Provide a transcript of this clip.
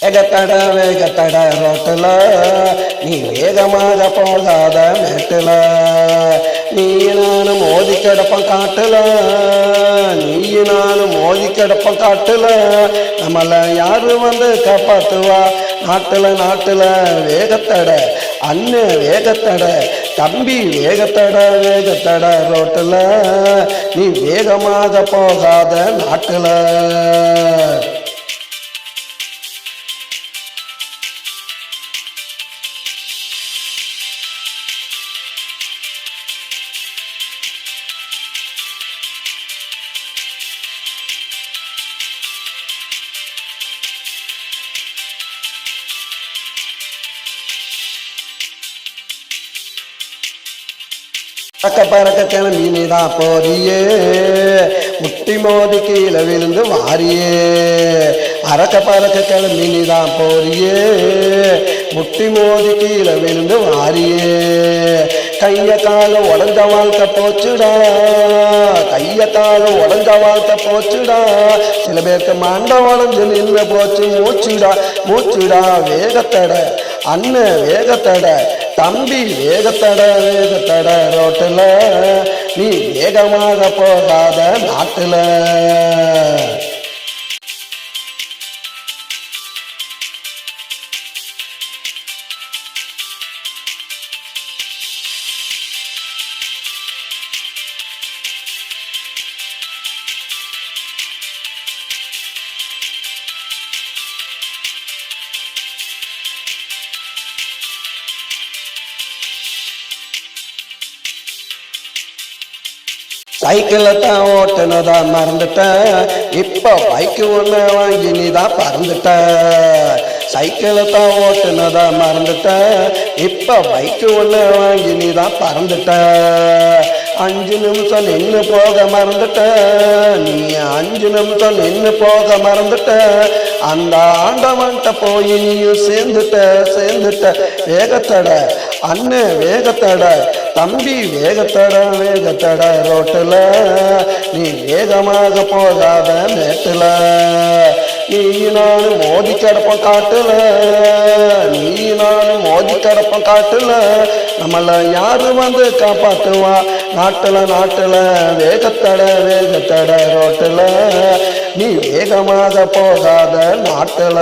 வேகத்தட ரோட்டுல நீ வேகமாக போகாத மேட்டுல நீ நானும் மோதி கிடப்பம் காட்டுல நீ நானும் மோதி கிடப்பம் காட்டுல நம்மள யாரு வந்து காப்பாத்துவா நாட்டுல வேகத்தட அண்ணன் வேகத்தட தம்பி வேகத்தட ரோட்டுல நீ வேகமாக போகாத நாட்டுல. பறக்க கிளம்பி நீதான் போறியே முட்டி மோதி கீழே விழுந்து வாரியே பறக்க கிளம்பி நீதான் போறியே முட்டி மோதி கீழே விழுந்து வாரியே கைய கால உடஞ்ச வாழ்க்கை போச்சுடா கைய கால உடஞ்ச வாழ்க்கை போச்சுடா சில பேருக்கு மண்ட உடஞ்சு நின்று போச்சு மூச்சுடா வேகத்தட அண்ணன் வேகத்தட தம்பி வேகத்தட ரோட்டுல நீ வேகமாக போகாத நாட்டுல. சைக்கிளை தான் ஓட்டுனதா மறந்துட்ட இப்ப பைக்கு ஒண்ணு வாங்கி நீதான் பறந்துட்ட சைக்கிளை தான் ஓட்டுனதா மறந்துட்ட இப்ப பைக்கு ஒண்ணு வாங்கி நீதான் பறந்துட்ட 5 நிமிஷம் நின்று போக மறந்துட்ட நீ 5 நிமிஷம் நின்று போக மறந்துட்ட அந்த ஆண்டவன்ட்ட போய் நீயும் சேர்ந்துட்ட வேகத்தட அண்ணன் வேகத்தட தம்பி வேகத்தட ரோட்டுல நீ வேகமாக போகாத மேட்டுல நீ நானும் மோதி கிடப்பம் காட்டுல நீ நானும் மோதி கிடப்பம் காட்டுல நம்மள யாரு வந்து காப்பாத்துவா நாட்டுல வேகத்தட ரோட்டுல நீ வேகமாக போகாத நாட்டுல.